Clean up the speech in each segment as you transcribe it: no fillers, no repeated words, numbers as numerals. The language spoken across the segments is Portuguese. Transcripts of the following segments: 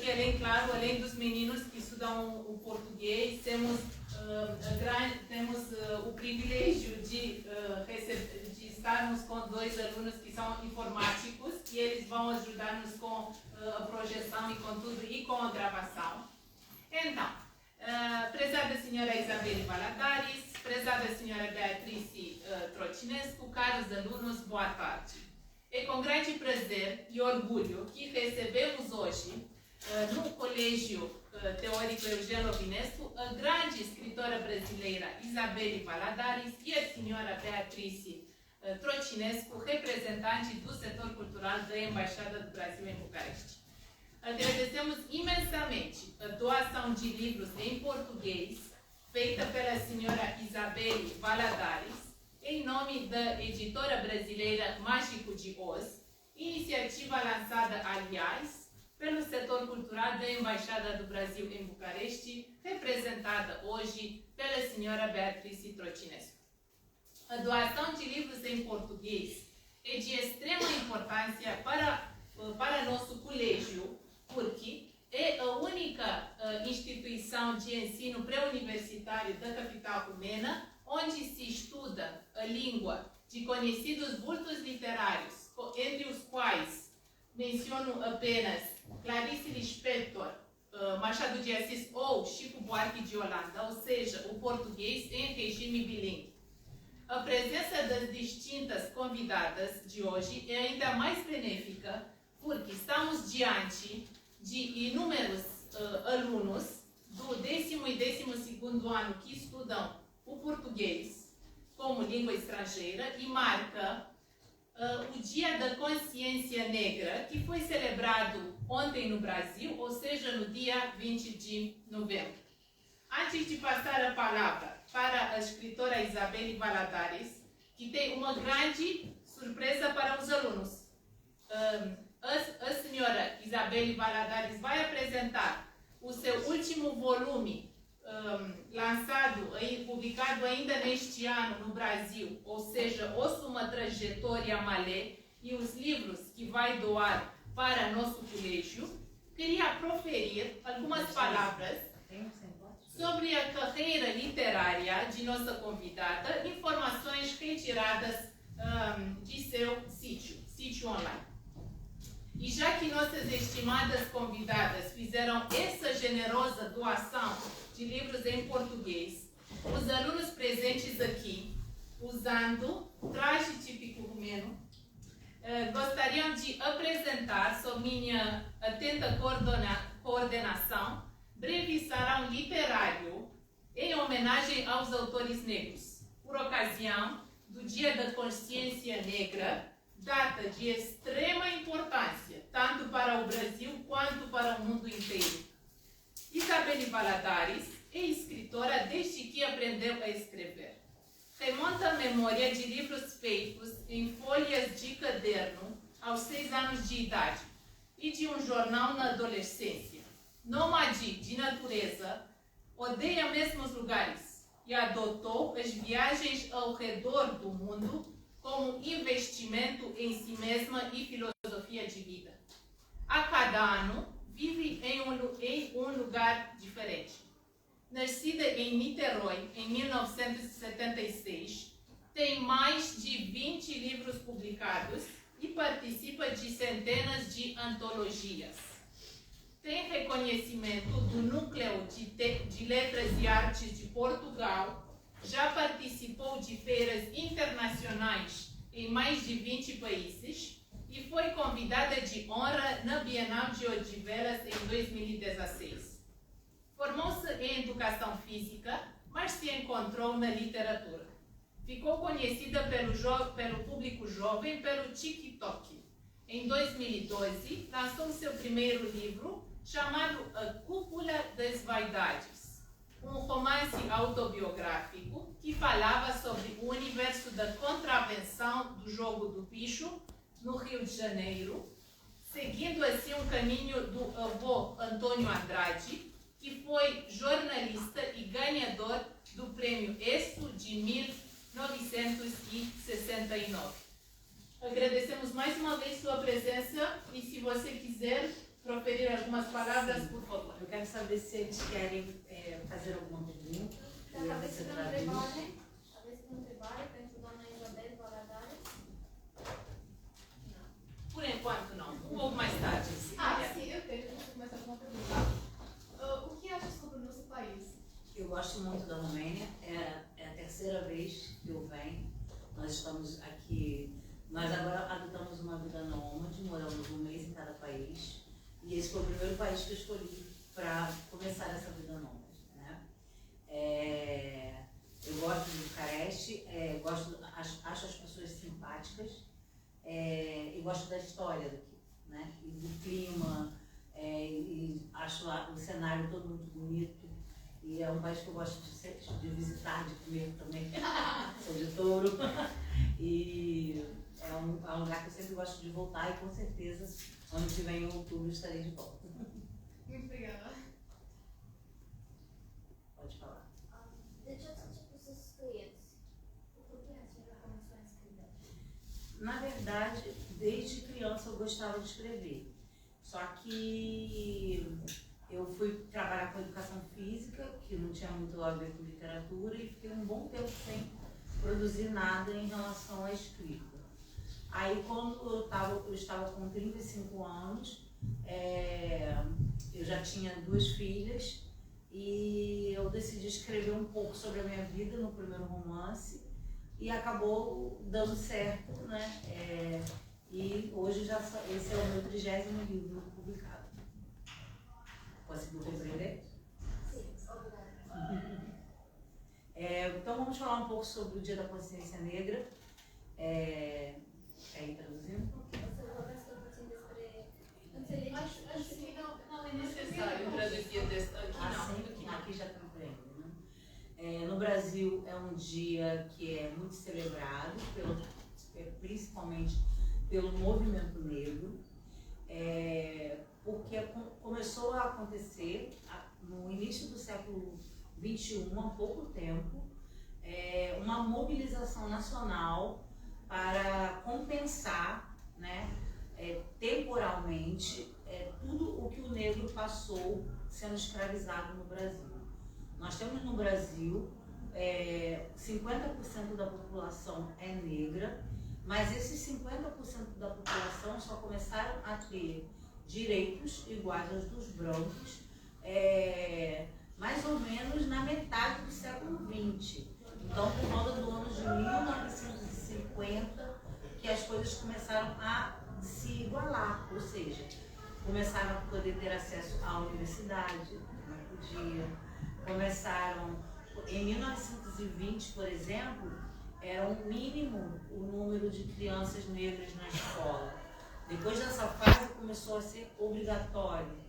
que, além dos meninos que estudam o português, temos o privilégio de estarmos com 2 alunos que são informáticos e eles vão ajudar-nos com a projeção e com tudo, e com a gravação. Então, prezada senhora Isabelle Valadares, prezada senhora Beatrice Trocinescu, caros alunos, boa tarde. É com grande prazer e orgulho que recebemos hoje, no Colégio Teórico Eugênio Ovinescu, a grande escritora brasileira Isabelle Valadares e a senhora Beatrice Trocinescu, representante do setor cultural da Embaixada do Brasil em Bucareste. Agradecemos imensamente a doação de livros em português feita pela senhora Isabelle Valadares, em nome da editora brasileira Mágico de Oz, iniciativa lançada, aliás, pelo setor cultural da Embaixada do Brasil em Bucareste, representada hoje pela senhora Beatrice Trocinescu. A doação de livros em português é de extrema importância para nosso colégio, porque é a única instituição de ensino pré-universitário da capital romena onde se estuda a língua de conhecidos vultos literários, entre os quais menciono apenas Clarice Lispector, Machado de Assis ou Chico Buarque de Holanda, ou seja, o português em regime bilíngue. A presença das distintas convidadas de hoje é ainda mais benéfica porque estamos diante de inúmeros alunos do 10º e 12º ano que estudam o português como língua estrangeira e marca o Dia da Consciência Negra, que foi celebrado ontem no Brasil, ou seja, no dia 20 de novembro. Antes de passar a palavra para a escritora Isabelle Valadares, que tem uma grande surpresa para os alunos. A senhora Isabelle Valadares vai apresentar o seu último volume, publicado ainda neste ano no Brasil, ou seja, Ouça uma Trajetória Malé, e os livros que vai doar para nosso colégio. Queria proferir algumas palavras sobre a carreira literária de nossa convidada, informações retiradas de seu sítio online. E já que nossas estimadas convidadas fizeram essa generosa doação de livros em português, os alunos presentes aqui, usando traje típico romeno, gostariam de apresentar, sob minha atenta coordenação, breve sarau literário em homenagem aos autores negros, por ocasião do Dia da Consciência Negra, data de extrema importância, tanto para o Brasil quanto para o mundo inteiro. Isabelle Valadares é escritora desde que aprendeu a escrever. Remonta a memória de livros feitos em folhas de caderno aos 6 anos de idade e de um jornal na adolescência. Nômade de natureza, odeia mesmos lugares e adotou as viagens ao redor do mundo como investimento em si mesma e filosofia de vida. A cada ano, vive em um lugar diferente. Nascida em Niterói em 1976, tem mais de 20 livros publicados e participa de centenas de antologias. Tem reconhecimento do Núcleo de Letras e Artes de Portugal. Já participou de feiras internacionais em mais de 20 países e foi convidada de honra na Bienal de Odivelas em 2016. Formou-se em Educação Física, mas se encontrou na literatura. Ficou conhecida pelo público jovem pelo TikTok. Em 2012, lançou seu primeiro livro, chamado A Cúpula das Vaidades, um romance autobiográfico que falava sobre o universo da contravenção do jogo do bicho no Rio de Janeiro, seguindo assim um caminho do avô Antônio Andrade, que foi jornalista e ganhador do Prêmio ESSO de 1969. Agradecemos mais uma vez sua presença e, se você quiser, proferir algumas palavras, por favor. Eu quero saber se eles querem fazer alguma pergunta. Aveți o întrebare? Aveți o întrebare pentru doamna Isabel Valadares? Por enquanto não, um pouco mais tarde. Sim, eu tenho. Deixa eu começar com uma pergunta. O que acha sobre o nosso país? Eu gosto muito da Romênia, é a terceira vez que eu venho. Nós estamos aqui, nós agora adotamos uma vida nômade, moramos um mês em cada país. E esse foi o primeiro país que eu escolhi para começar essa vida nômade, né? Eu gosto de Bucareste, acho as pessoas simpáticas e gosto da história daqui, né? E do clima, e acho o cenário todo muito bonito. E é um país que eu gosto de visitar, de comer também. Sou de Touro. E é um lugar que eu sempre gosto de voltar e com certeza, ano que vem, em outubro, estarei de volta. Muito obrigada. Pode falar. De ce ați început să scrieți? Por que a senhora começou a escrever? Na verdade, desde criança eu gostava de escrever. Só que eu fui trabalhar com educação física, que não tinha muito a ver com literatura, e fiquei um bom tempo sem produzir nada em relação à escrita. Aí, quando eu estava com 35 anos, eu já tinha 2 filhas e eu decidi escrever um pouco sobre a minha vida no primeiro romance e acabou dando certo, né? E hoje esse é o meu 30º livro publicado. Conseguiu compreender? Sim, obrigada. Então vamos falar um pouco sobre o Dia da Consciência Negra. Quer ir traduzindo? O să vorbesc puțin despre înțelegerea. Acho que não é necessário traduzir aqui, não. Aqui já compreende, né? No Brasil é um dia que é muito celebrado, principalmente pelo movimento negro, porque começou a acontecer no início do século XXI, há pouco tempo, uma mobilização nacional para compensar, né, temporalmente tudo o que o negro passou sendo escravizado no Brasil. Nós temos no Brasil 50% da população é negra, mas esses 50% da população só começaram a ter direitos iguais aos dos brancos mais ou menos na metade do século XX. Então, por volta do ano de 1950, que as coisas começaram a se igualar, ou seja, começaram a poder ter acesso à universidade, não podia, começaram, em 1920, por exemplo, era um mínimo o número de crianças negras na escola. Depois dessa fase começou a ser obrigatório.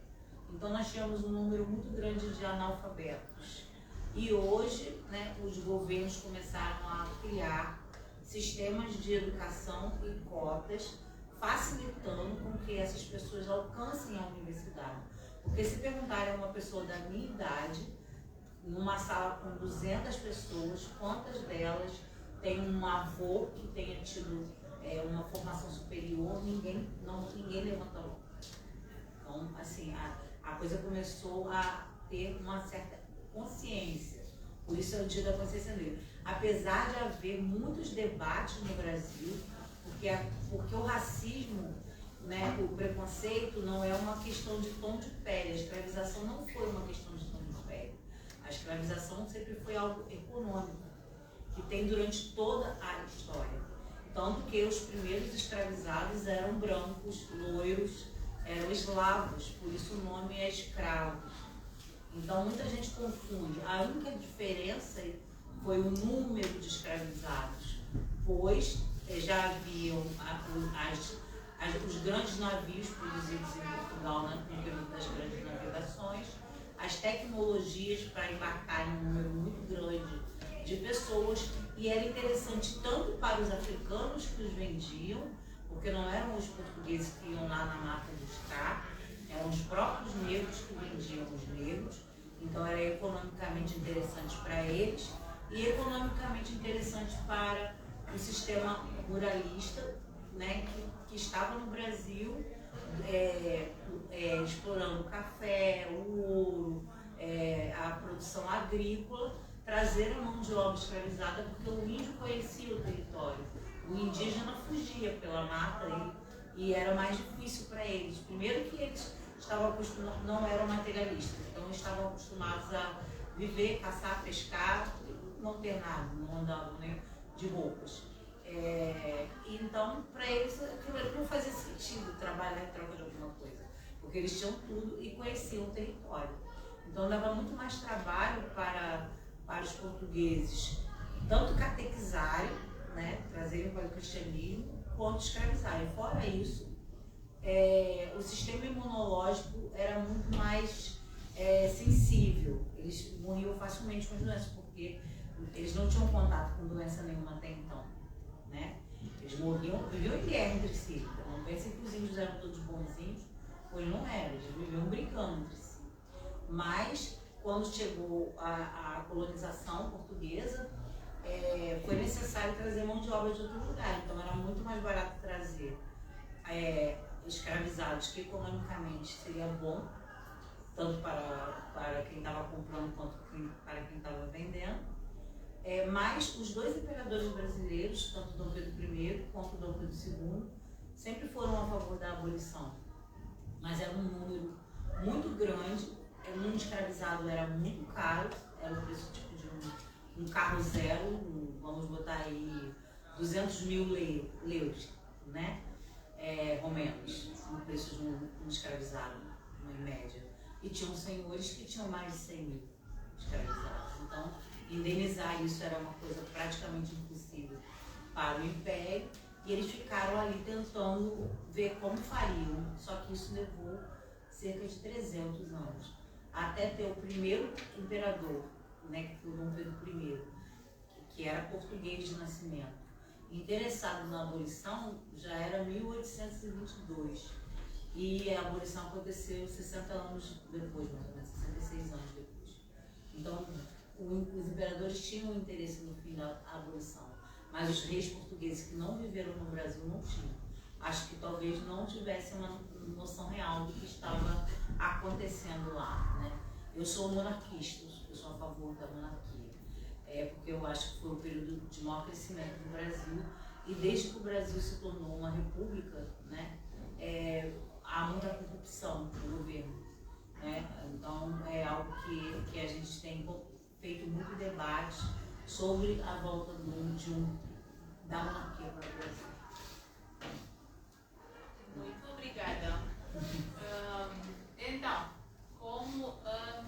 Então nós tínhamos um número muito grande de analfabetos. E hoje, né, os governos começaram a criar sistemas de educação e cotas, facilitando com que essas pessoas alcancem a universidade. Porque se perguntarem a uma pessoa da minha idade, numa sala com 200 pessoas, quantas delas têm um avô que tenha tido uma formação superior, ninguém levanta a mão. Então, assim, a coisa começou a ter uma certa consciência. Por isso é o Dia da Consciência Negra. Apesar de haver muitos debates no Brasil, porque o racismo, né, o preconceito não é uma questão de tom de pele. A escravização não foi uma questão de tom de pele. A escravização sempre foi algo econômico, que tem durante toda a história. Tanto que os primeiros escravizados eram brancos, loiros, eram eslavos, por isso o nome é escravos. Então muita gente confunde. A única diferença foi o número de escravizados, pois já haviam os grandes navios produzidos em Portugal no período das grandes navegações, as tecnologias para embarcar em um número muito grande de pessoas, e era interessante tanto para os africanos que os vendiam, porque não eram os portugueses que iam lá na mata buscar, eram os próprios negros que vendiam os negros, então era economicamente interessante para eles e economicamente interessante para o sistema ruralista, né, que estava no Brasil explorando o café, o ouro, a produção agrícola, trazer a mão de obra escravizada, porque o índio conhecia o território. O indígena fugia pela mata e era mais difícil para eles. Primeiro que eles estavam acostumados, não eram materialistas, então estavam acostumados a viver, caçar, pescar, não ter nada, não andavam nem de roupas. Então, para eles, aquilo não fazia sentido trabalhar em troca de alguma coisa, porque eles tinham tudo e conheciam o território. Então, dava muito mais trabalho para os portugueses, tanto catequizarem, né, trazerem para o cristianismo, quanto escravizarem. Fora isso, o sistema imunológico era muito mais sensível. Eles morriam facilmente com as doenças, porque eles não tinham contato com doença nenhuma até então, né? Eles viviam em guerra entre si. Então, não pensem que os índios eram todos bonzinhos, pois não eram, eles viviam brigando entre si. Mas, quando chegou a colonização portuguesa, foi necessário trazer mão de obra de outro lugar. Então, era muito mais barato trazer escravizados, que economicamente seria bom, tanto para quem estava comprando quanto para quem estava vendendo. Mas os dois imperadores brasileiros, tanto Dom Pedro I quanto Dom Pedro II, sempre foram a favor da abolição. Mas era um número muito grande, um escravizado era muito caro, era o preço tipo de um carro zero, vamos botar aí 200 mil leuros, né? Romenos, no preço de um escravizado, em média. E tinham senhores que tinham mais de 100 mil escravizados. Então, indenizar isso era uma coisa praticamente impossível para o Império, e eles ficaram ali tentando ver como fariam, só que isso levou cerca de 300 anos, até ter o primeiro imperador, né, que foi o Dom Pedro I, que era português de nascimento, interessado na abolição. Já era 1822, e a abolição aconteceu 60 anos depois, mais ou menos 66 anos depois. Então, os imperadores tinham interesse no fim da abolição, mas os reis portugueses que não viveram no Brasil não tinham. Acho que talvez não tivessem uma noção real do que estava acontecendo lá, né? Eu sou monarquista, eu sou a favor da monarquia, porque eu acho que foi o período de maior crescimento do Brasil, e desde que o Brasil se tornou uma república, né, há muita corrupção no governo, né? Então é algo que a gente tem feito muito debate sobre a volta da monarquia para o Brasil. Muito obrigada. Então, como a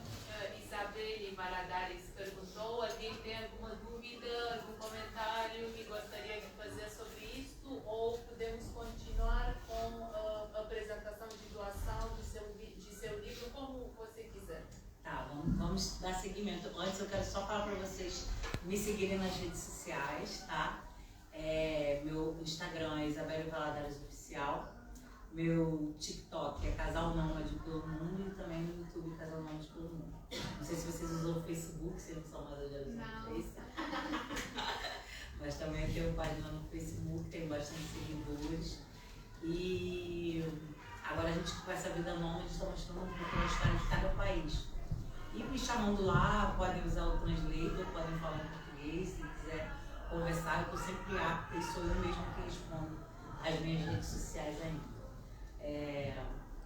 Isabelle Valadares perguntou, alguém tem alguma dúvida, algum comentário que gostaria de fazer sobre isto, ou podemos continuar com a apresentação de doação de seu livro, como você quiser. Tá, vamos dar seguimento. Antes eu quero só falar para vocês me seguirem nas redes sociais, tá? Meu Instagram é Isabelle Valadares Oficial. Meu TikTok é Casal Nômade pelo Mundo, e também no YouTube Casal Nômade pelo Mundo. Não sei se vocês usam o Facebook, se não são mais olhadores no Facebook. Mas também eu tenho página no Facebook, tenho bastante seguidores. E agora a gente, com essa vida nômade, está mostrando um pouco a história de cada país. E me chamando lá, podem usar o Translator, podem falar em português, se quiser conversar, eu estou sempre apta, e sou eu mesma que respondo as minhas redes sociais ainda.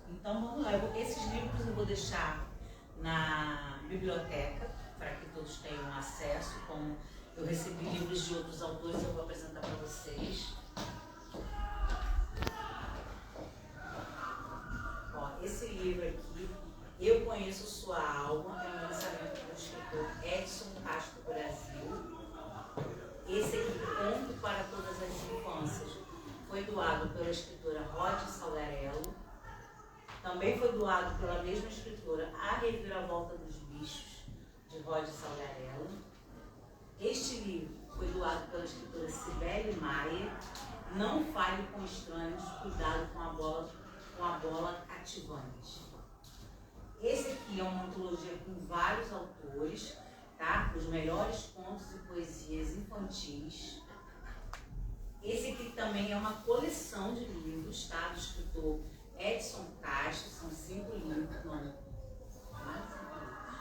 Então vamos lá, esses livros eu vou deixar na biblioteca, para que todos tenham acesso. Como eu recebi livros de outros autores, eu vou apresentar para vocês. Esse livro aqui, Eu Conheço Sua Alma, é um lançamento do escritor Edson Castro Brasil. Esse aqui, Conto para Todas as Infâncias, foi doado pela escritora Rod Salgarello. Também foi doado pela mesma escritora A Reviravolta dos Bichos, de Rod Salgarello. Este livro foi doado pela escritora Cibele Maia, Não Fale com Estranhos, Cuidado com a Bola Cativante. Esse aqui é uma antologia com vários autores, tá? Os melhores contos e poesias infantis. Esse aqui também é uma coleção de livros, tá? Do escritor Edson Castro, são 5 livros, não, mais 5 livros.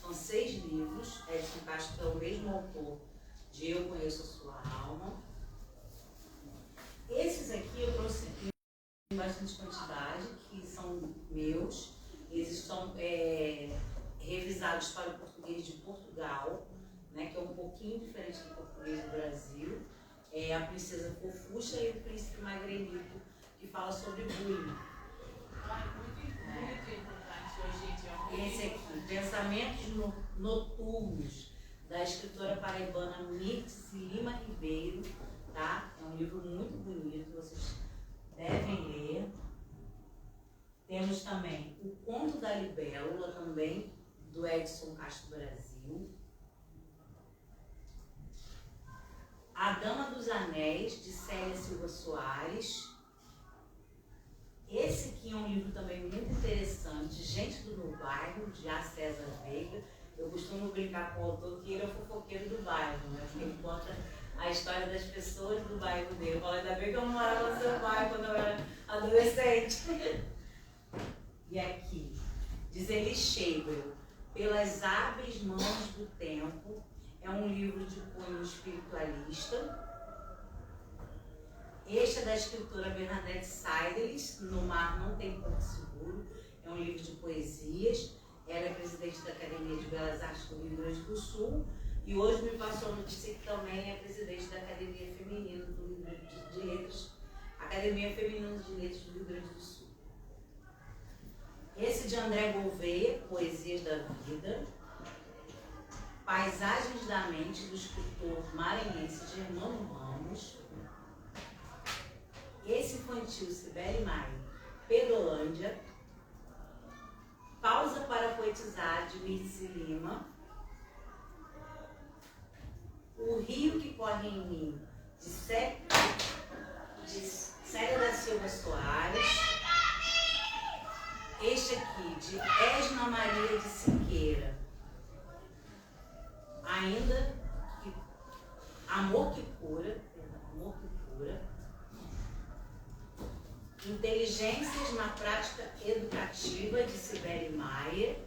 São 6 livros. Edson Castro é o mesmo autor de Eu Conheço a Sua Alma. Esses aqui eu trouxe em bastante quantidade, que são meus. Eles estão revisados para o português de Portugal, né, que é um pouquinho diferente do português do Brasil. É a Princesa Fofuxa e o Príncipe Magrenito, que fala sobre bullying. Muito importante hoje em dia. Esse aqui, Pensamentos Noturnos, da escritora paraibana Mirtes Lima Ribeiro, tá? É um livro muito bonito, vocês devem ler. Temos também O Conto da Libélula, também, do Edson Castro Brasil. A Dama dos Anéis, de Célia Silva Soares. Esse aqui é um livro também muito interessante, Gente do Meu Bairro, de A. César Veiga. Eu costumo brincar com o autor que ele é o fofoqueiro do bairro, né? Porque ele conta a história das pessoas do bairro dele. Eu falo, ainda bem que eu não morava no seu bairro quando eu era adolescente. E aqui, diz Elie Schreiber, Pelas Hábeis Mãos do Tempo. É um livro de cunho espiritualista. Este é da escritora Bernadette Seideles, No Mar Não Tem Porto Seguro. É um livro de poesias. Ela é presidente da Academia de Belas Artes do Rio Grande do Sul. E hoje me passou a notícia que também é presidente da Academia Feminina do Rio Grande de Letras, Academia Feminina de Letras do Rio Grande do Sul. Esse de André Gouveia, Poesias da Vida. Paisagens da Mente, do escritor maranhense Germano Ramos. Esse infantil, Cibele Maia, Pedolândia. Pausa para Poetizar, de Mirce Lima. O Rio que Corre em Mim, de Célia da Silva Soares. Este aqui, de Esna Maria de Siqueira. Ainda que Amor que Cura. Amor que Cura. Inteligências na Prática Educativa, de Cibele Maia.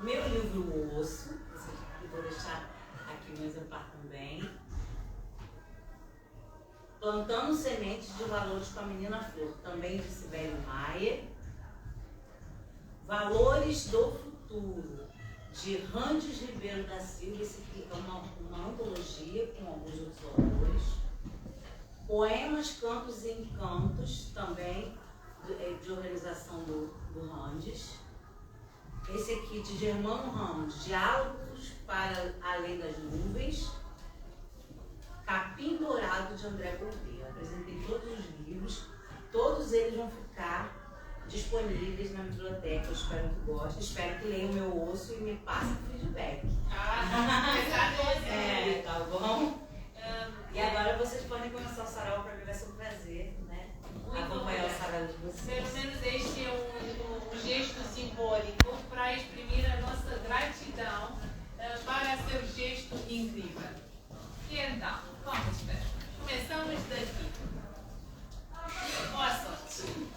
Meu livro O Osso, esse aqui vou deixar aqui no exemplar também. Plantando Sementes de Valores com a Menina Flor, também de Cibele Maia. Valores do Futuro, de Randes Ribeiro da Silva. Esse aqui é uma antologia com alguns outros autores. Poemas, Cantos e Encantos, também de organização do Randes. Esse aqui de Germano Ramos, Diálogos para Além das Nuvens. Capim Dourado, de André Gouveia. Apresentei todos os livros, todos eles vão ficar disponíveis na biblioteca. Eu espero que gostem, espero que leiam o meu osso e me passem feedback. Tá bom? E agora vocês podem começar o sarau, para mim vai ser um prazer, né? Acompanhar o sarau de vocês. Pelo menos este é um gesto simbólico para exprimir a nossa gratidão para seu gesto incrível. E então, vamos ver. Começamos daqui. Boa sorte.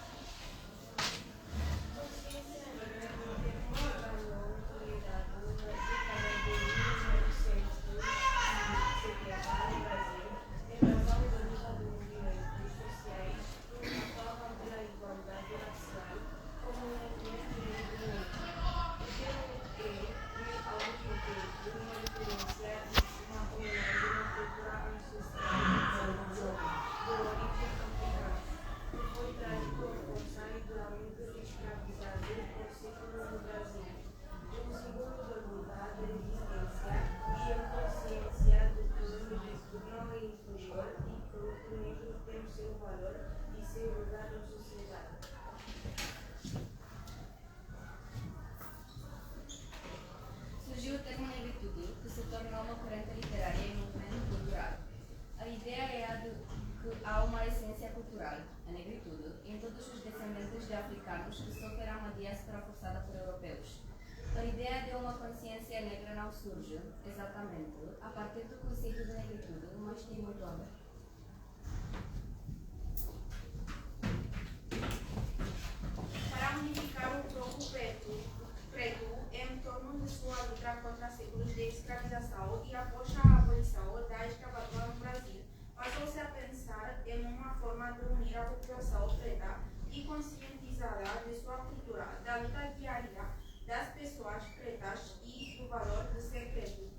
Surgiu o termo negritude, que se tornou uma corrente literária e movimento cultural. A ideia é a de que há uma essência cultural, a negritude, em todos os descendentes de africanos que sofreram uma diáspora forçada por europeus. A ideia de uma consciência negra não surge, exatamente, a partir do conceito de negritude, mas tem muito a ver. e conscientizarea de sua cultura, da luta diária das pessoas pretas e do valor do segredo.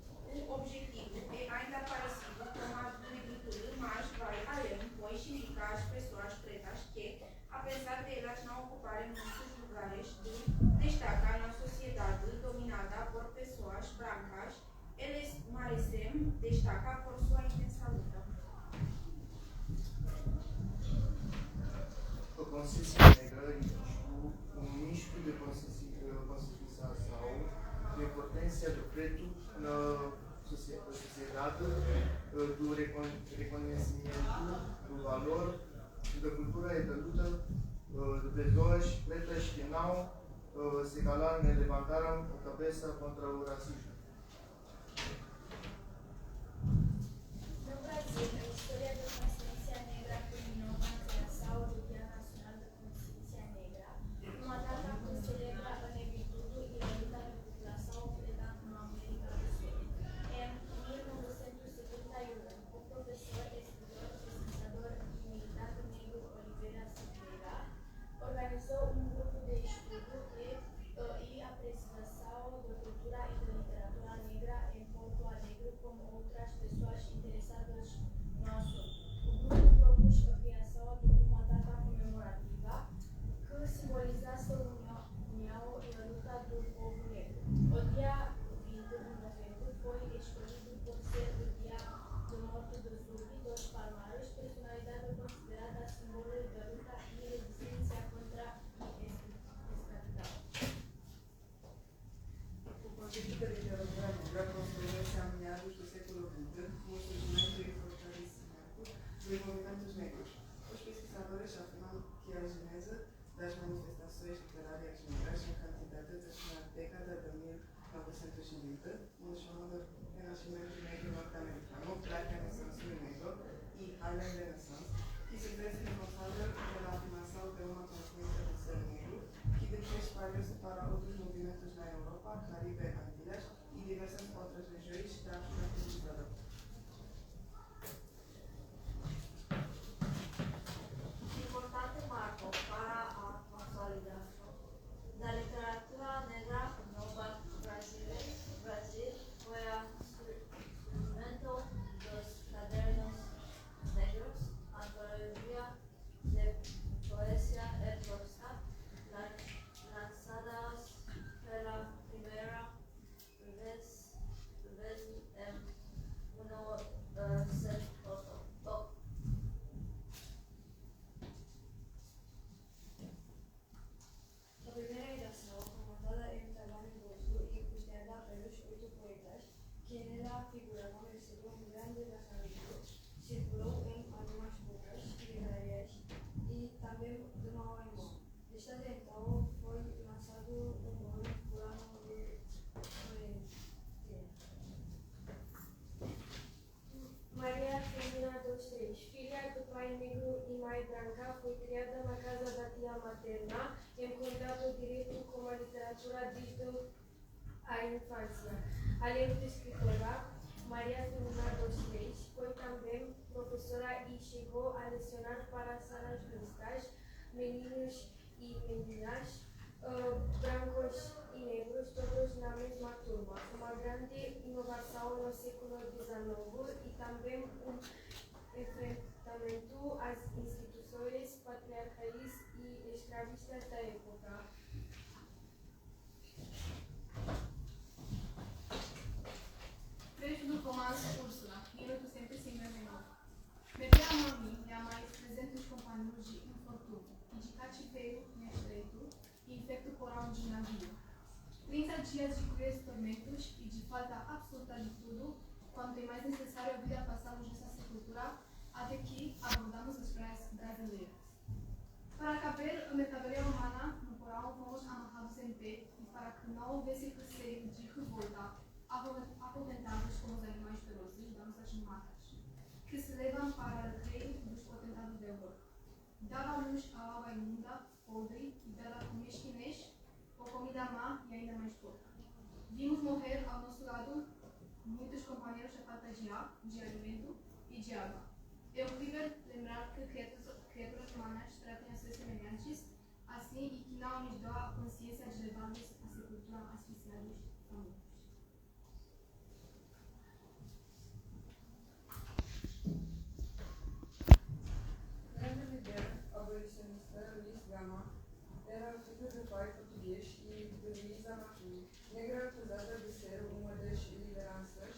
O objetivo é ainda parecido com a do negritude, mas vai além, pois indica às pessoas pretas que, apesar de elas não ocuparem muitos lugares de destaque na sociedade dominada por pessoas brancas, eles merecem destaque por sua intensa luta. A consciência negra existe um misto de conscientização da importância do preto na sociedade, do reconhecimento do valor da cultura e da luta de pessoas pretas que não se calaram nem levantaram a cabeça contra o racismo. No Brasil, a história da consciência negra culminou com a criação do Dia Nacional da Consciência Negra, uma data que celebra a negritude e a luta da população preta na América do Sul. Em 1971, o professor, escritor, pesquisador e militante negro Oliveira Silveira organizou um grupo de estudo e apreciação da cultura e da literatura negra em Porto Alegre com outras pessoas interessadas no assunto. O grupo propôs a criação de uma data comemorativa que simbolizasse a união e a luta do povo negro. O dia 20 de novembro foi escolhido por ser o dia da morte do Zumbi dos Palmares, personalidade considerada símbolo da luta e resistência contra a escravidão. O conceito de literatura negra construiu-se a meados do século XX com o surgimento e fortalecimento dos movimentos negros. Os pesquisadores afirmam que a gênese das manifestações literárias negras em quantidade na década de 1920, no chamado Renascimento Negro Norte-Americano, Black Renaissance Negro e Harlem Renaissance, que se fez responsável pela afirmação de uma consciência do ser negro, que depois espalhou-se para outros movimentos na Europa, Caribe, Antilhas e diversas outras regiões da África civilizada. Importante marco para a consolidação da literatura negra no Brasil foi o surgimento dos cadernos negros, antologia de poesia e prosa, lançadas pela primeira vez em 1978. A primeira edição, comandada em trabalho do Sul e custeada pelos 8 poetas que nela figuravam, recebeu um grande lançamento, circulou em algumas bocas literárias e também de mão em mão. Desde então, foi lançado um volume por ano de Maria Firmina dos Reis, filha do pai negro e mãe branca, foi criada na casa da tia materna, em contato direto com a literatura desde a infância. Além de escritora, Maria Firmina dos Reis foi também professora e chegou a lecionar para salas mistas, meninos e meninas, brancos e negros, todos na mesma turma. Uma grande inovação no século XIX e também um enfrentamento às instituições patriarcais e escravistas da época. Trecho do romance Úrsula, 1859. Bebia a mami e a mais presentes companheiros de infortúnio e de cativeiro no estreito e infecto porão de navio. 30 dias de cruéis tormentos e de falta absoluta de tudo, quanto é mais necessário a vida passamos nessa sepultura, até que abordamos as praias brasileiras. Para caber a mercadoria humana no porão, fomos amarrados em pé e para que não houvesse receio de revolta, acorrentados como os animais ferozes das nossas matas, que se levam para o rei dos potentados da Europa. Dava-nos a água imunda, podre e dada com mesquinez, ou comida má e ainda mais pouca. Vimos morrer ao nosso lado muitos companheiros a falta de ar, de alimento e de água. É horrível lembrar que criaturas humanas tratem a seus semelhantes assim e que não nos dá a consciência de levarmos a sepultura associados a mortos. Grande líder abolicionista Luiz Gama era filho de pai português e de Luísa Matum, negra acusada de ser uma das lideranças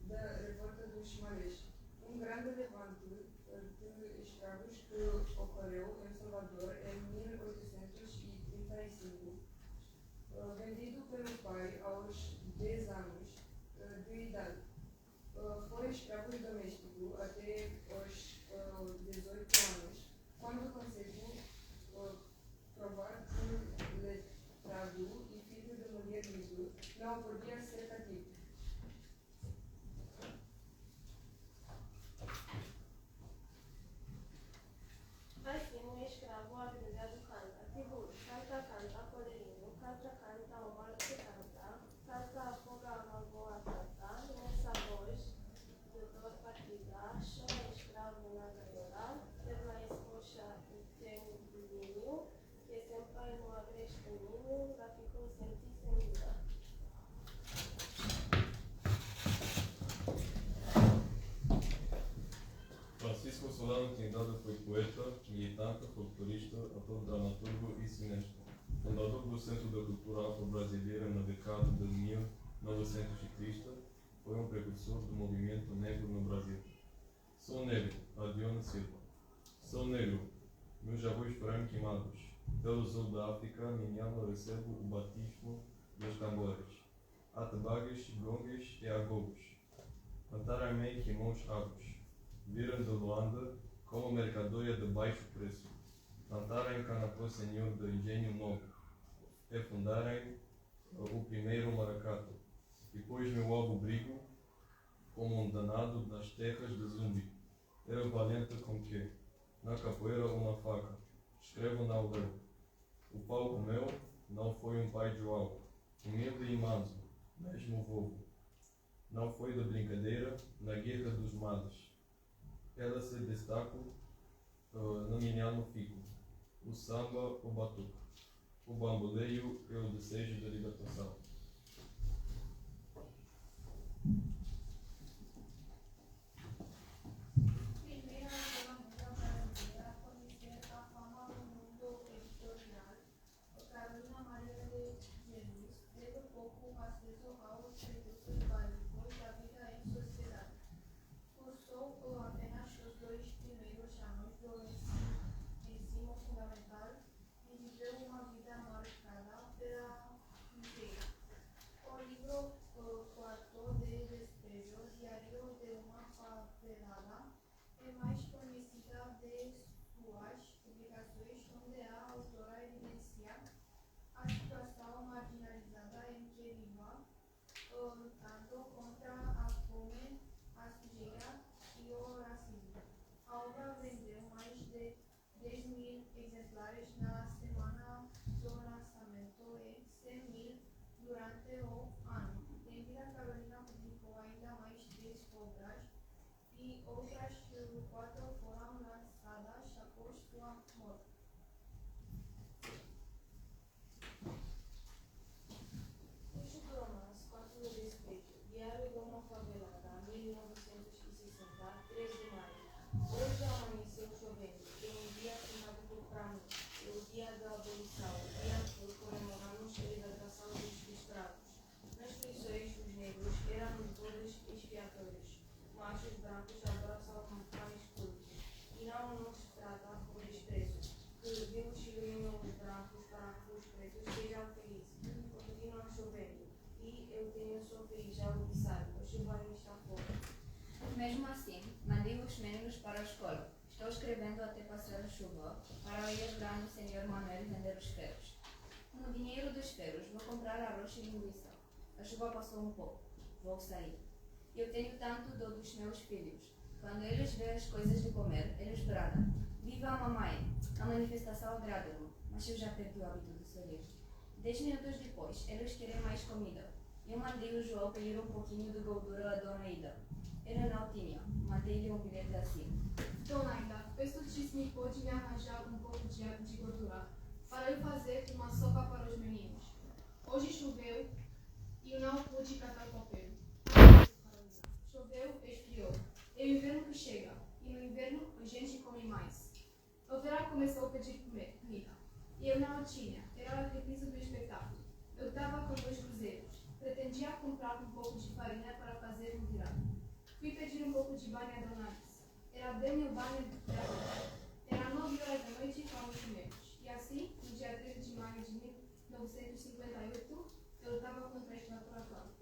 da revolta dos malês, um grande levante de escravos que ocorreu em Salvador em 1835. Vendido pelo pai aos 10 anos de idade, foi escravo doméstico até os 18 anos, quando conseguiu provar que letrado e filho de mulher livre não podia ser cativo. Assim, um escravo abnegado canta, figura, canta, canta, poderino, canta, canta, o mal que canta, canta, afoga a magoa, canta, nessa voz de dor partida, chama escravo na gaiola, leva a escocha e tem um vinho, que sempre no agreste caminho, lá ficou sem ti, sem vida. Francisco Solano Trindade foi poeta, militante, folclorista, ator, dramaturgo e cineasta. Fundador do Centro da Cultura Afro-Brasileira na década de 1930, foi um precursor do movimento negro no Brasil. Sou negro, Adiona Silva. Sou negro, meus avós foram queimados. Pelo sul da África, minha alma recebo o batismo dos tambores, atabaques, gongues e agogos. Cantaram-me queimou os árvores. Viram de Luanda como mercadoria de baixo preço. Cantaram Canapô Senhor do Engenho Novo e fundaram o primeiro maracato. Depois meu avô brigo como um danado nas terras de Zumbi. Era valente com que, na capoeira uma faca, escrevo na aldeia. O palco meu não foi um pai João, humilde e manso, mesmo vovo. Não foi de brincadeira na guerra dos males. Ela se destaca no minhano fico, o samba, o batuque, o bamboleio e o desejo de libertação. Primeira música brasileira a conhecer a fama no mundo editorial, Carolina Maria de Jesus teve pouco acesso aos recursos básicos da vida em sociedade. Cursou apenas os 2 primeiros anos do ensino fundamental e viveu uma vida marcada pela miséria. O livro Quarto de Despejo, Diário de uma Favelada, é mais conhecida de suas publicações, onde a autora evidencia a situação marginalizada em que vive, lutando contra a fome, a sujeira e o racismo. A obra vendeu mais de 10.000 exemplares na semana do lançamento e 100.000 durante o ano. Em vida, Carolina publicou ainda mais 3 obras e outras 4 foram lançadas após sua morte. Fecho do romance, Quarto de Despejo, Diário de uma Favelada, 1960, 3 de maio. Hoje amanheceu chovendo, e um dia assinado por Pramo, é o dia da abolição, o dia que comemoramos a libertação dos escravos. Nas prisões, os negros eram todos expiatórios, mas os brancos agora são mais cultos, e não nos trata com desprezo. Que Deus ilumine os brancos para que os pretos sejam felizes. Continua chovendo, e eu tenho só feliz ao pisar, a chuva não está fora. Mesmo assim, mandei os meninos para a escola. Estou escrevendo até passar a chuva para ir ajudar o senhor Manuel vender os ferros. Com o dinheiro dos ferros, vou comprar arroz e linguiça. A chuva passou um pouco. Vou sair. Eu tenho tanto dó dos meus filhos. Quando eles veem as coisas de comer, eles bradam. Viva a mamãe! A manifestação agrada-me, mas eu já perdi o hábito de sorrir. 10 minutos depois, eles querem mais comida. Eu mandei o João pedir um pouquinho de gordura à Dona Ida. Ela não tinha. Mandei-lhe um bilhete assim. Dona Ida, peço-te se me pode me arranjar um pouco de gordura para veio fazer uma sopa para os meninos. Hoje choveu e eu não pude catar papel. Choveu e esfriou. É o inverno que chega, e no inverno a gente come mais. O verão começou a pedir comida. E eu não tinha, era a reprise do espetáculo. Eu estava com 2 cruzeiros. Pretendia comprar um pouco de farinha para fazer um virado. Fui pedir um pouco de banho a Dona Alice. Era bem o banho dela. Era 9 horas da noite e fomos comemos. E assim, no dia 13 de maio de 1958, eu estava com 3 laboratórios.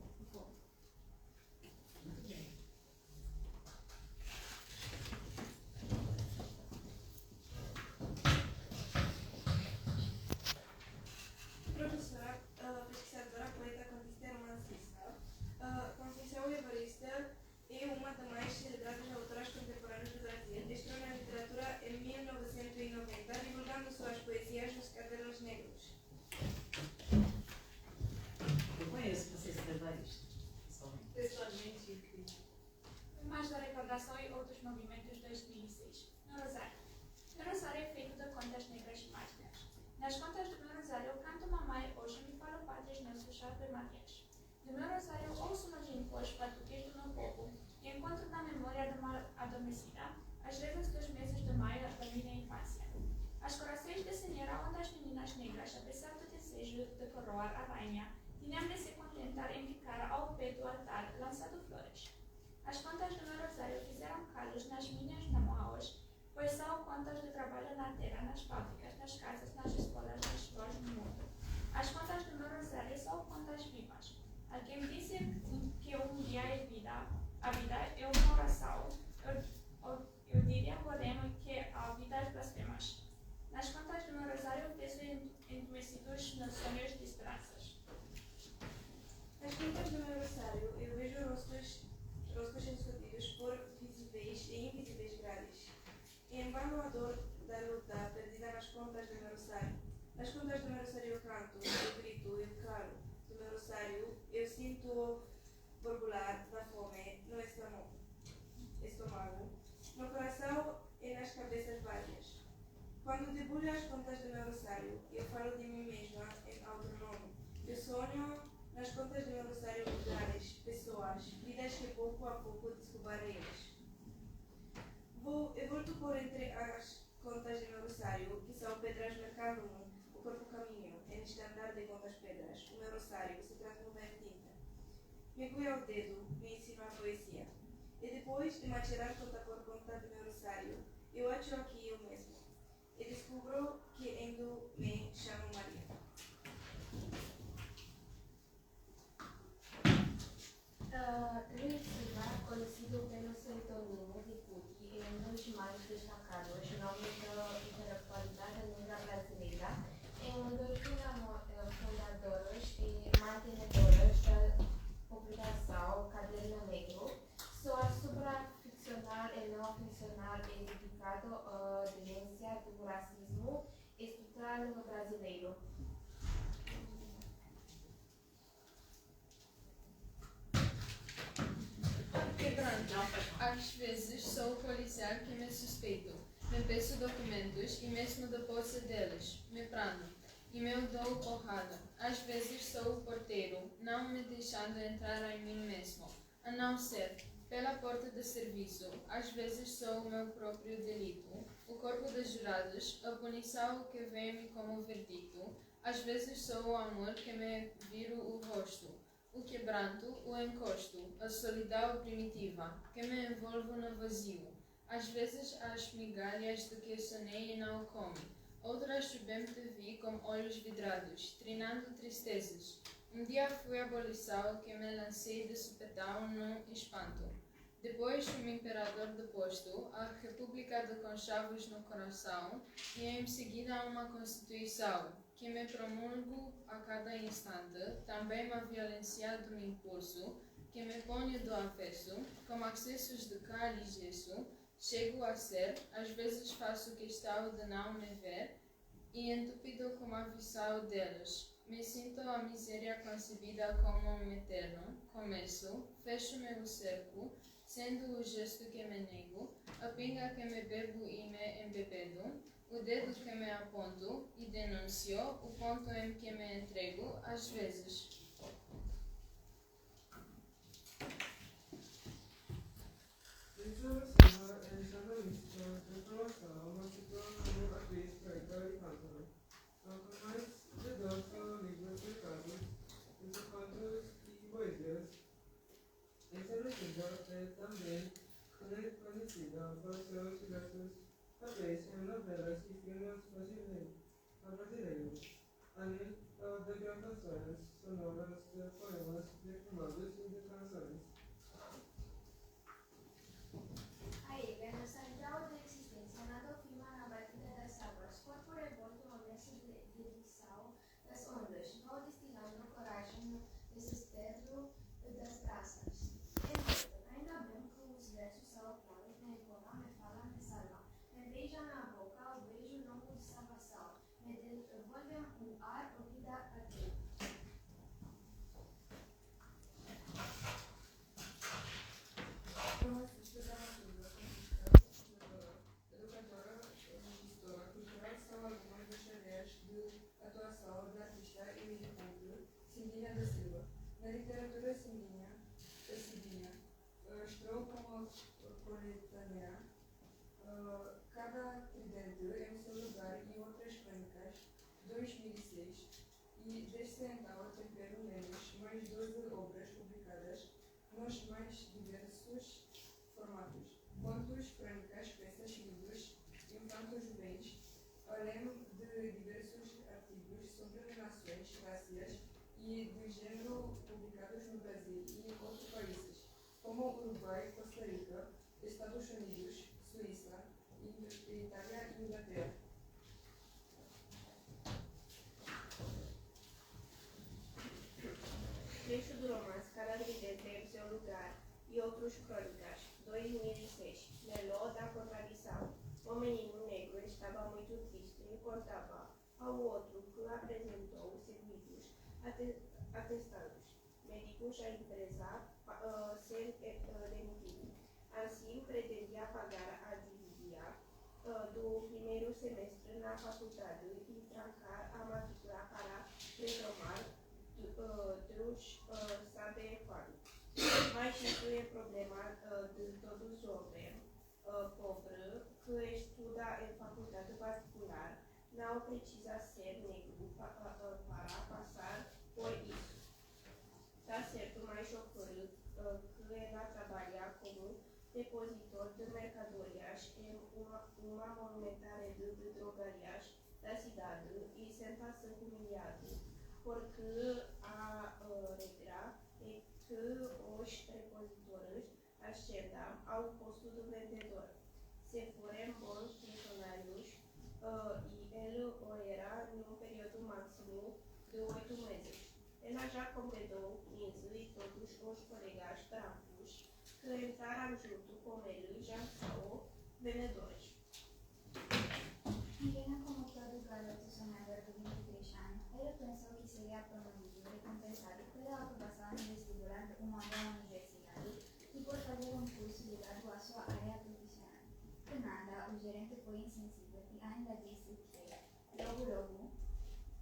Professora, pesquisadora, poeta, contista e romancista, Conceição Evarista é uma das mais celebradas autoras contemporâneas do Brasil. Estreou na literatura em 1990, divulgando suas poesias nos cadernos negros. Eu conheço Conceição Evarista, pessoalmente. Mais da recordação e outros movimentos 2006. No Rosário. No Rosário é feito de contas negras e mágicas. Nas contas do meu Rosário, eu canto mamãe hoje me falo padres nossos Ave Marias. Do meu Rosário, ouço nos impôs batuques do meu povo e encontro na memória de uma adormecida as rezas dos meses de maio da minha infância. As corações de senhora onde as meninas negras, apesar do desejo de coroar a rainha, tinham de se contentar em ficar ao pé do altar lançando flores. As contas do meu Rosário fizeram calos nas minhas namoadas, pois são contas de trabalho na terra, nas fábricas, nas casas, nas escolas, nas escolas do mundo. As contas do meu Rosário são contas vivas. Alguém disse que um dia é vida, a vida é uma oração. Eu diria, porém, que a vida é blasfemas. Nas contas do meu Rosário, vejo entumecidos nos sonhos de esperanças. Nas contas do meu Rosário, eu vejo rostos escondidos por visíveis e invisíveis grades. E em vão a dor da luta perdida nas contas do meu Rosário. Nas contas do meu Rosário eu canto, eu grito, eu claro. Do meu Rosário eu sinto o borbulhar da fome no estômago, no coração e nas cabeças vazias. Quando debulho as contas do meu Rosário, eu falo de mim mesma em outro nome. Eu sonho nas contas do meu Rosário lugares, pessoas, vidas que pouco a pouco descobraremos. Eu volto por entre as contas do meu Rosário, que são pedras mercando o corpo caminho, em estandar de contas pedras. O meu Rosário se transmuda em tinta. Me cuia o dedo, me ensina a poesia. E depois de matirar conta por conta do meu Rosário, eu acho aqui eu mesmo. E descubro que endo me chamo Maria. Luís Silva, conhecido pelo seu pseudônimo de Pucci, é um dos mais destacados nomes da intelectualidade negra brasileira. É um dos fundadores e mantenedores da publicação Caderno Negro. Sua supraficcional e não ficcional é dedicado à denúncia do racismo estrutural brasileiro. Às vezes sou o policial que me suspeito, me peço documentos e mesmo da posse deles, me prendo e me dou porrada. Às vezes sou o porteiro, não me deixando entrar em mim mesmo, a não ser pela porta de serviço. Às vezes sou o meu próprio delito, o corpo dos jurados, a punição que vem-me como verdicto. Às vezes sou o amor que me viro o rosto, o quebranto, o encosto, a solidão primitiva, que me envolvo no vazio. Às vezes as migalhas de que sonhei e não come. Outras bem te vi com olhos vidrados, trinando tristezas. Um dia fui a abolição que me lancei de supetão num espanto. Depois um imperador deposto, a república de conchavos no coração, e em seguida uma constituição, que me promulgo a cada instante, também uma violência do impulso, que me ponho do avesso, com acessos de cal e gesso, chego a ser, às vezes faço questão de não me ver, e entupido como a visão deles, me sinto a miséria concebida como um eterno começo, fecho-me o cerco, sendo o gesto que me nego, a pinga que me bebo e me embebedo, o dedo que me aponto e denuncio, o ponto em que me entrego, às vezes. Também conhecida por seus diversos papéis em novelas e filmes brasileiros, além de gravações sonoras de poemas definidos e de canções. A ilha central da existência nada afirma na batida das águas, corpo revolto no lenço de sal das ondas, não destilando coragem no desespero das praças. Ainda bem que os versos salvados me empurram, me falam, me salvam, me beijam na boca, o beijo longo de salvação, me devolvem o ar, a vida a Deus. Romancista, dramaturga, educadora, gestora cultural são algumas das tarefas de atuação da artista e militante Cindinha da Silva. Na literatura Cindinha estou como coletânea, cada tridente em seu lugar e outras crônicas, 2006, e desde então tempero menos, mais 12 obras publicadas nos mais diversos formatos: contos, crônicas, peças, livros, infanto-juvenis, além de diversos artigos sobre nações, raças e do gênero publicados no Brasil e em outros países, como Uruguai, Costa Rica, Estados Unidos, Suíça, Itália e Inglaterra. Trecho do romance Cada Tridente em Seu Lugar e Outros Crônicas, 2006. Meló da Contradição. O menino negro estava muito triste e contava ao outro que apresentou seguidos atestados médicos à empresa ser demitido. Assim, pretendia pagar a dívida do primeiro semestre na faculdade e trancar a matrícula para retomar Deus sabe quando. Mas isso é problema de todo jovem pobre que estuda em faculdade particular. Não precisa ser negro para passar por isso. Tá certo, mas ocorre que ela trabalha como depositor de mercadorias em uma monumental rede de drogarias da cidade e senta-se humilhado, porque a regra é que os repositores ascendam ao posto de vendedor, se forem bons funcionários, e ele o era num período máximo de 8 meses. Ela já completou 15 e todos os colegas brancos que entraram junto com ele já são vendedores. Irena, como todo garoto sonhador de 23 anos, ele pensou que seria promovido, recompensado pela aprovação no vestibular de uma boa universidade e por fazer um curso ligado à sua área profissional. De nada, o gerente foi insensível e ainda disse que, logo,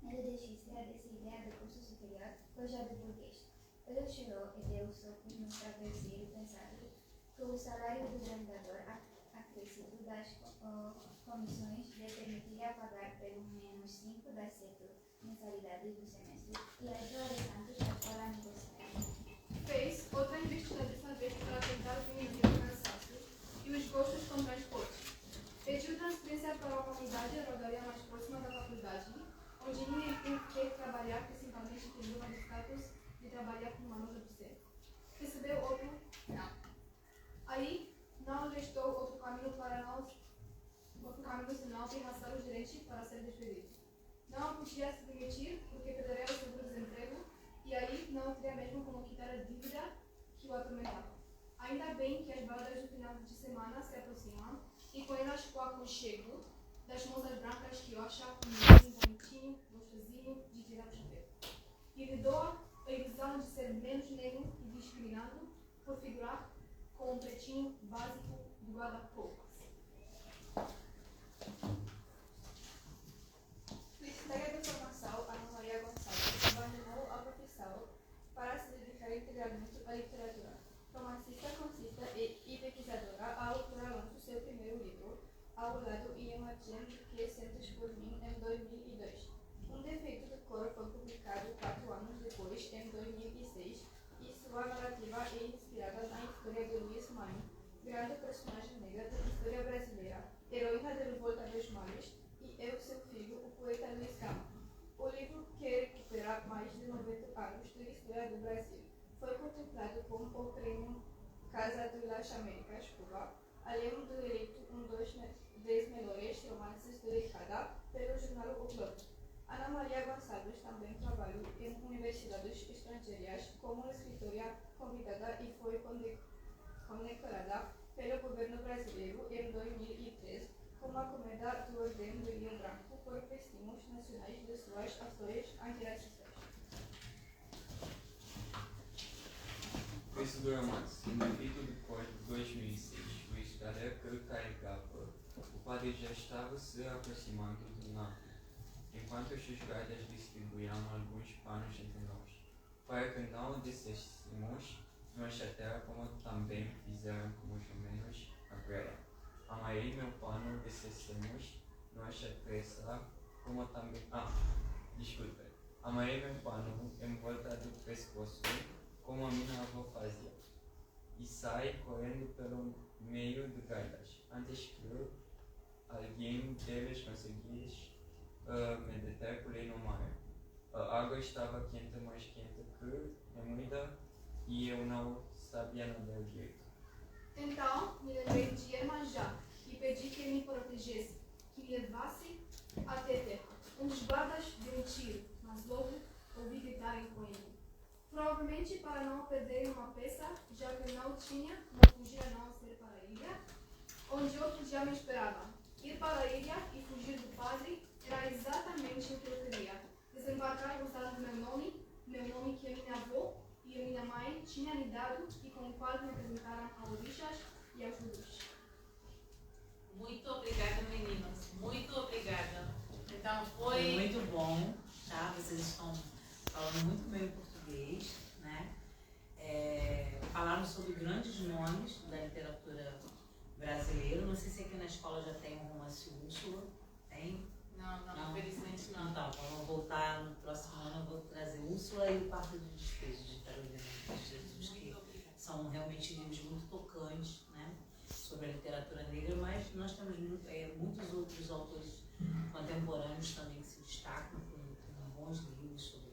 ele desistia dessa ideia de curso superior, coisa de burguês. Ele chorou e deu socos no travesseiro pensando que o salário do vendedor acrescido das comissões lhe permitiria pagar pelo menos 5 das 7 mensalidades do semestre e ajudou a Santos a escola negociar. Fez outra investida dessa vez para tentar diminuir o cansaço e os gostos com transporte. Pediu transferência para uma unidade aerodoria mais próxima da faculdade, onde ninguém quer trabalhar, principalmente tem uma status de trabalhar com uma loja do centro. Recebeu outro não. Aí, não restou outro caminho senão pirraçar o gerente para ser despedido. Não podia se demitir porque perderia o seguro-desemprego e aí não teria mesmo como quitar a dívida que o atormentava. Ainda bem que as baladas do final de semana se aproximam e com elas o aconchego das moças brancas que eu achava bonitinho, gostosinho de tirar o chapéu. E lhe dou a ilusão de ser menos negro e discriminado por figurar com um pretinho básico do guarda-roupas. ao lado em um artigo que sentes por mim em 2002. Um defeito de cor foi publicado 4 anos depois, em 2006, e sua narrativa é inspirada na história de Luís Manuel, grande personagem negra da história brasileira, heroína da Revolta dos Males, e é o seu filho, o poeta Luís Gama. O livro, que recupera mais de 90 anos de história do Brasil, foi contemplado com o prêmio Casa de las Américas, Cuba, além de eleito um dos 10 melhores romances da década pelo jornal O Globo. Ana Maria Gonçalves também trabalhou em universidades estrangeiras como escritora convidada e foi condecorada pelo governo brasileiro em 2003 com a Comenda do Ordem do Rio Branco por prêmios nacionais de suas ações antirracistas. Preço do romance. No capítulo de cor de 2006, o escalher que carregava, o padre já estava se aproximando do navio, enquanto os guardas distribuíam alguns panos entre nós, para que não descêssemos nossa terra, como também fizeram com os romanos a praia. Amarei meu pano, descêssemos nossa pressa, como também... desculpa. Amarei meu pano em volta do pescoço, como a minha avó fazia, e saí correndo pelo meio de guardas, antes que alguém deles conseguisse me deter, pulei no mar. A água estava quente, mais quente que úmida, e eu não sabia nadar direito. Então me lembrei de Iemanjá e pedi que me protegesse, que me levasse até terra. Um dos guardas deu um tiro, mas logo ouvi gritarem com ele. Provavelmente para não perder uma peça, já que não tinha como fugir a não ser para a ilha, onde outro já me esperava. Ir para a ilha e fugir do padre era exatamente o que eu queria. Desembarcar usando meu nome que a minha avó e a minha mãe tinham me dado e com o qual me apresentaram a orixás e aos gurus. Muito obrigada, meninos. Muito obrigada. Então foi muito bom, tá? Vocês estão falando muito bem o português, né? Falaram sobre grandes nomes da literatura brasileira. Não sei se aqui na escola já tem um romance Úrsula. Tem? Não, infelizmente não. Então, vamos voltar no próximo ano, eu vou trazer Úrsula e o Quarto de Despejo de Carolina de Jesus, que são realmente livros muito tocantes, né? Sobre a literatura negra, mas nós temos muitos outros autores contemporâneos também que se destacam com bons livros sobre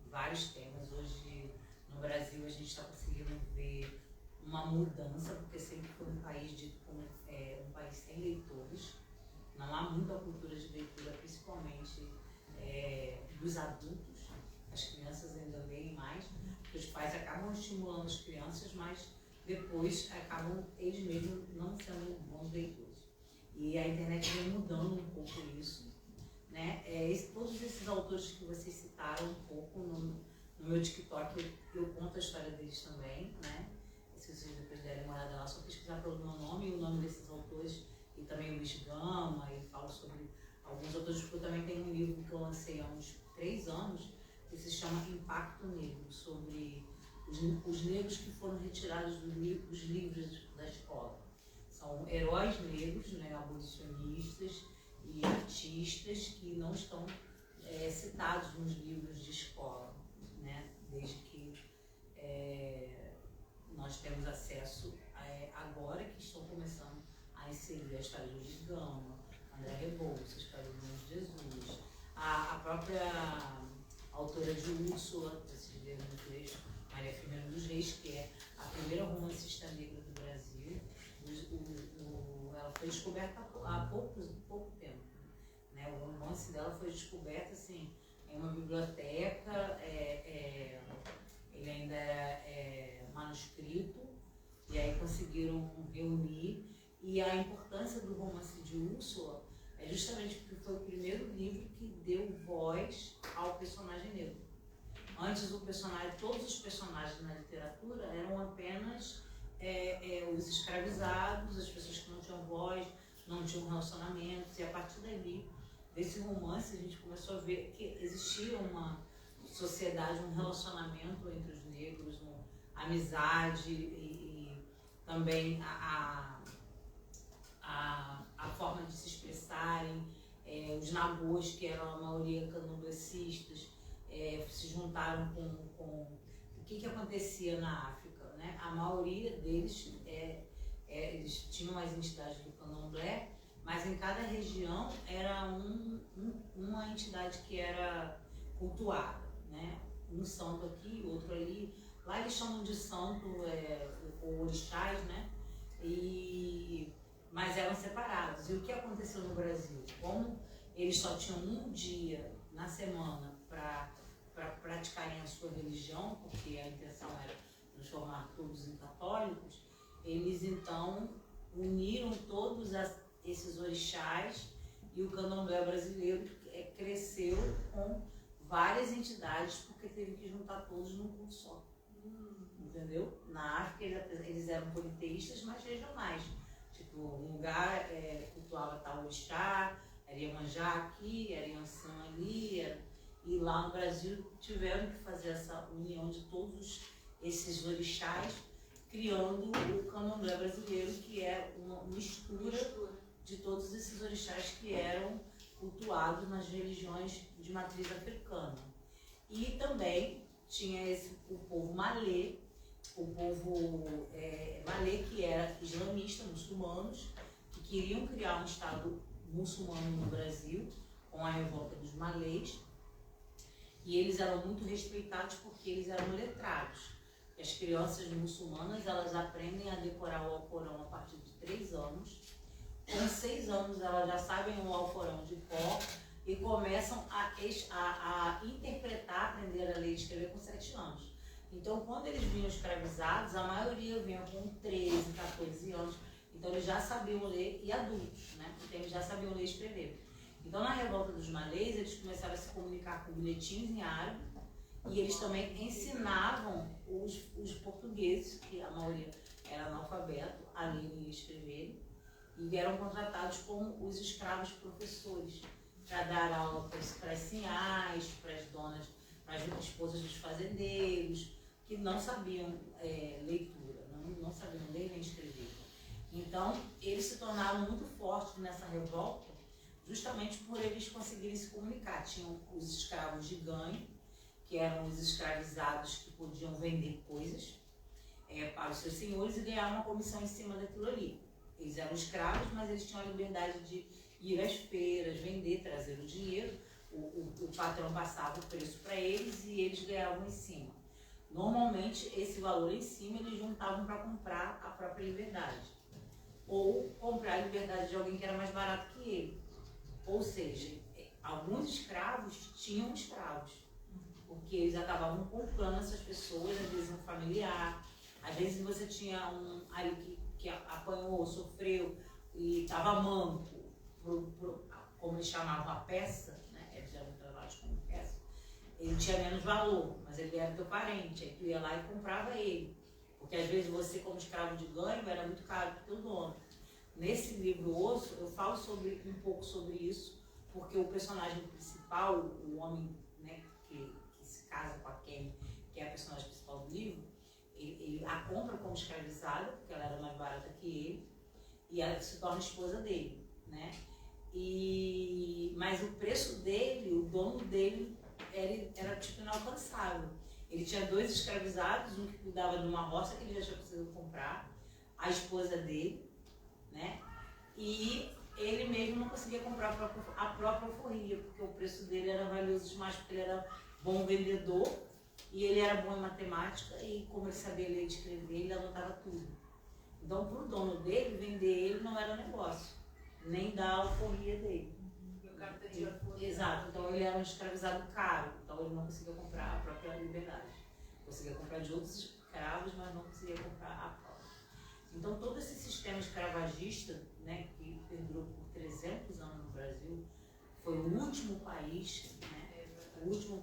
vários temas. Hoje, no Brasil, a gente está conseguindo ver uma mudança, porque sempre foi um país dito como um país sem leitores. Não há muita cultura de leitura, principalmente dos adultos. As crianças ainda leem mais, porque os pais acabam estimulando as crianças, mas depois acabam eles mesmos não sendo bons leitores. E a internet vem mudando um pouco isso, né? Todos esses autores que vocês citaram um pouco no meu TikTok, eu conto a história deles também, né? Se vocês depois derem uma olhada lá, só pesquisar pelo meu nome e o nome desses autores, e também o Luís Gama, e falo sobre alguns autores, porque eu também tenho um livro que eu lancei há uns 3 anos, que se chama Impacto Negro, sobre os negros que foram retirados dos livros da escola. São heróis negros, né, abolicionistas e artistas que não estão citados nos livros de escola, né, desde que nós temos acesso agora que estão começando a inserir a história de Luís Gama, André Rebouças, a história do Menino Jesus, a própria autora de Úrsula, vocês viram no texto, Maria Firmina dos Reis, que é a primeira romancista negra do Brasil. Ela foi descoberta há pouco tempo, né? O romance dela foi descoberto assim, em uma biblioteca, ele ainda era manuscrito, e aí conseguiram reunir. E a importância do romance de Úrsula é justamente porque foi o primeiro livro que deu voz ao personagem negro. Antes todos os personagens na literatura eram apenas os escravizados, as pessoas que não tinham voz, não tinham relacionamentos, e a partir dali, desse romance, a gente começou a ver que existia uma sociedade, um relacionamento entre os negros, uma amizade e também a forma de os nagôs, que eram a maioria candombecistas, se juntaram com... O que acontecia na África, né? A maioria deles, eles tinham as entidades do candomblé, mas em cada região era uma entidade que era cultuada, né? Um santo aqui, outro ali. Lá eles chamam de santo, ou orixás, né? Mas eram separados. E o que aconteceu no Brasil? Como eles só tinham um dia na semana para praticarem a sua religião, porque a intenção era transformar todos em católicos, eles então uniram todos esses orixás, e o candomblé brasileiro cresceu com várias entidades, porque teve que juntar todos num culto só. Entendeu? Na África eles eram politeístas, mas regionais. Tipo, um lugar cultuava tal orixá, era Iemanjá aqui, era Iansã ali, e lá no Brasil tiveram que fazer essa união de todos esses orixás, criando o candomblé brasileiro, que é uma mistura de todos esses orixás que eram cultuados nas religiões de matriz africana. E também tinha o povo malê, malê, que era islamista, muçulmanos, que queriam criar um estado muçulmano no Brasil, com a revolta dos malês, e eles eram muito respeitados porque eles eram letrados. As crianças muçulmanas, elas aprendem a decorar o Alcorão a partir de 3 anos. Com 6 anos, elas já sabem o Alcorão de cor e começam a interpretar, aprender a ler e escrever com 7 anos. Então, quando eles vinham escravizados, a maioria vinha com 13, 14 anos. Então, eles já sabiam ler, e adultos, né? Então, eles já sabiam ler e escrever. Então, na revolta dos malês, eles começaram a se comunicar com bilhetinhos em árabe, e eles também ensinavam os portugueses, que a maioria era analfabeto, a ler e escrever, e eram contratados como os escravos professores, para dar aula para as sinhás, para as donas, para as esposas dos fazendeiros, que não sabiam leitura, não sabiam ler nem escrever. Então, eles se tornaram muito fortes nessa revolta, justamente por eles conseguirem se comunicar. Tinham os escravos de ganho, que eram os escravizados que podiam vender coisas para os seus senhores e ganhar uma comissão em cima daquilo ali. Eles eram escravos, mas eles tinham a liberdade de ir às feiras, vender, trazer o dinheiro. O patrão passava o preço para eles e eles ganhavam em cima. Normalmente, esse valor em cima eles juntavam para comprar a própria liberdade. Ou comprar a liberdade de alguém que era mais barato que ele. Ou seja, alguns escravos tinham escravos, porque eles acabavam comprando essas pessoas, às vezes um familiar, às vezes você tinha um ali que apanhou, sofreu e estava manco, como eles chamavam a peça, né? Eles eram tratados como peça, ele tinha menos valor, mas ele era teu parente, aí tu ia lá e comprava ele, porque às vezes você, como escravo de ganho, era muito caro para o teu dono. Nesse livro Osso, eu falo um pouco sobre isso, porque o personagem principal, o homem, né, que se casa com a Kemi, que é a personagem principal do livro, ele a compra como escravizada, porque ela era mais barata que ele, e ela se torna esposa dele, né? Mas o preço dele, o dono dele, era tipo inalcançável. Ele tinha 2 escravizados, um que cuidava de uma roça que ele já tinha conseguido comprar, a esposa dele, né? E ele mesmo não conseguia comprar a própria alforria, porque o preço dele era valioso demais, porque ele era bom vendedor e ele era bom em matemática, e como ele sabia ler e escrever, ele anotava tudo. Então, para o dono dele, vender ele não era negócio, nem dar a alforria dele. Exato, então ele era um escravizado caro, então ele não conseguia comprar a própria liberdade. Conseguia comprar de outros escravos, mas não conseguia comprar a própria. Então, todo esse sistema escravagista, né, que perdurou por 300 anos no Brasil, foi o último país, né, o último